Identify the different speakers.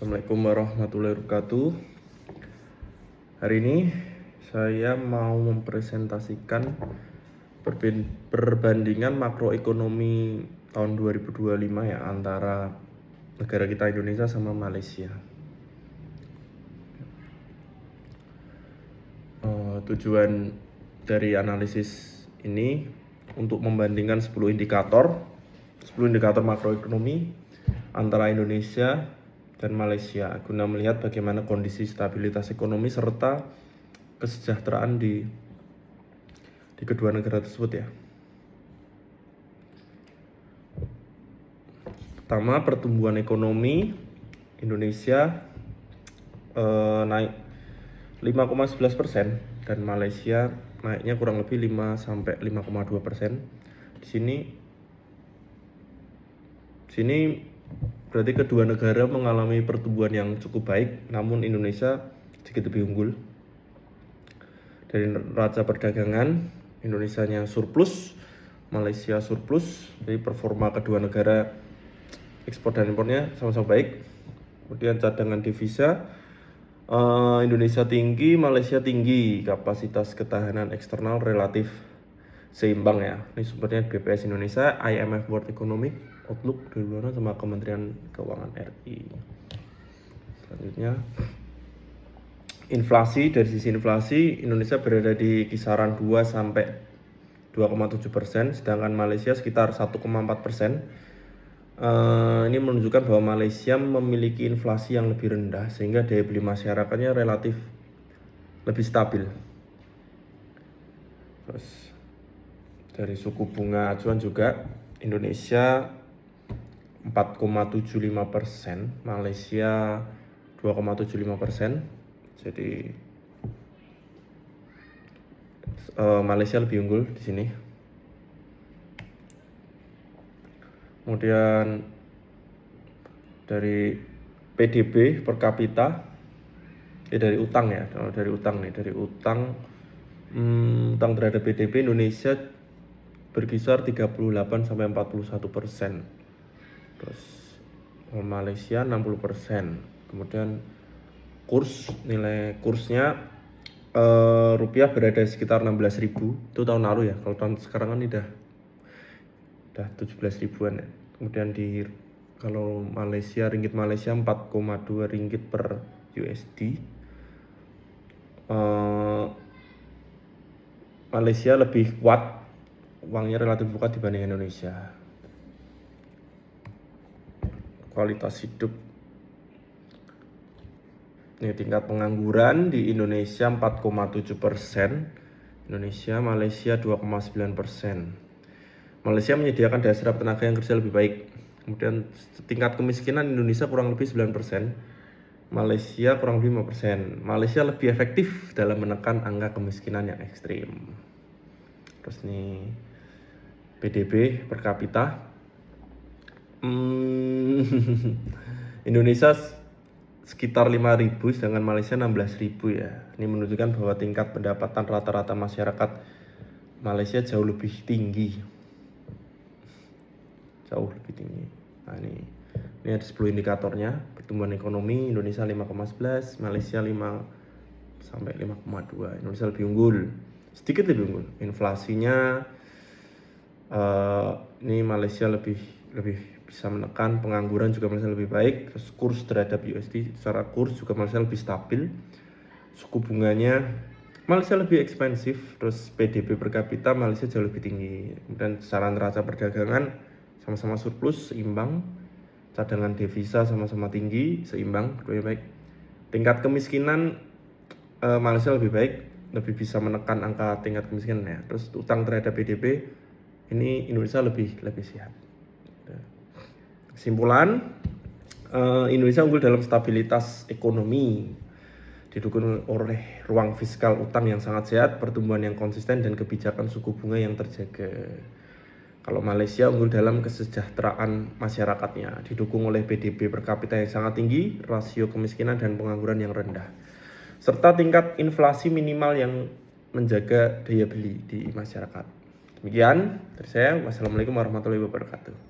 Speaker 1: Assalamualaikum warahmatullahi wabarakatuh. Hari ini saya mau mempresentasikan perbandingan makroekonomi tahun 2025 ya antara negara kita Indonesia sama Malaysia. Tujuan dari analisis ini untuk membandingkan 10 indikator makroekonomi antara Indonesia dan Malaysia guna melihat bagaimana kondisi stabilitas ekonomi serta kesejahteraan di kedua negara tersebut ya. Pertama, pertumbuhan ekonomi Indonesia naik 5,11% dan Malaysia naiknya kurang lebih 5 sampai 5,2%. Di sini berarti kedua negara mengalami pertumbuhan yang cukup baik, namun Indonesia sedikit lebih unggul. Dari neraca perdagangan, Indonesianya surplus, Malaysia surplus. Jadi performa kedua negara ekspor dan impornya sama-sama baik. Kemudian cadangan devisa, Indonesia tinggi, Malaysia tinggi. Kapasitas ketahanan eksternal relatif seimbang ya. Ini sumbernya BPS Indonesia, IMF World Economic Outlook 2020 sama Kementerian Keuangan RI. Selanjutnya, inflasi. Dari sisi inflasi, Indonesia berada di kisaran 2 sampai 2,7%, sedangkan Malaysia sekitar 1,4%. Ini menunjukkan bahwa Malaysia memiliki inflasi yang lebih rendah sehingga daya beli masyarakatnya relatif lebih stabil. Terus dari suku bunga acuan juga, Indonesia 4,75%, Malaysia 2,75%. Jadi Malaysia lebih unggul di sini. Kemudian dari PDB per kapita, dari utang ya, dari utang terhadap PDB Indonesia berkisar 38 sampai 41%. Terus Malaysia 60%. Kemudian nilai kursnya rupiah berada sekitar 16.000. Itu tahun lalu ya. Kalau tahun sekarang kan udah 17 ribuan ya. Kemudian kalau ringgit Malaysia 4,2 ringgit per USD. Malaysia lebih kuat, uangnya relatif kuat dibanding Indonesia. Kualitas hidup. Ini tingkat pengangguran di Indonesia 4,7%, Malaysia 2,9%. Malaysia menyediakan daya serap tenaga yang kerja lebih baik. Kemudian tingkat kemiskinan Indonesia kurang lebih 9%, Malaysia kurang lebih 5%. Malaysia lebih efektif dalam menekan angka kemiskinan yang ekstrim. Terus nih PDB per kapita, Indonesia sekitar 5.000 sedangkan Malaysia 16.000 ya. Ini menunjukkan bahwa tingkat pendapatan rata-rata masyarakat Malaysia jauh lebih tinggi. Nah ini ada 10 indikatornya. Pertumbuhan ekonomi Indonesia 5,11, Malaysia 5 sampai 5,2. Indonesia lebih unggul, sedikit lebih unggul. Inflasinya ini Malaysia lebih bisa menekan, pengangguran juga Malaysia lebih baik. Terus kurs terhadap USD secara kurs juga Malaysia lebih stabil. Suku bunganya Malaysia lebih ekspensif. Terus PDB per kapita Malaysia jauh lebih tinggi. Kemudian secara neraca perdagangan sama-sama surplus, seimbang. Cadangan devisa sama-sama tinggi, seimbang, keduanya baik. Tingkat kemiskinan Malaysia lebih baik, lebih bisa menekan angka tingkat kemiskinan ya. Terus utang terhadap PDB ini Indonesia lebih sehat. Kesimpulan, Indonesia unggul dalam stabilitas ekonomi, didukung oleh ruang fiskal utang yang sangat sehat, pertumbuhan yang konsisten, dan kebijakan suku bunga yang terjaga. Kalau Malaysia unggul dalam kesejahteraan masyarakatnya, didukung oleh PDB per kapita yang sangat tinggi, rasio kemiskinan dan pengangguran yang rendah, serta tingkat inflasi minimal yang menjaga daya beli di masyarakat. Demikian dari saya. Wassalamualaikum warahmatullahi wabarakatuh.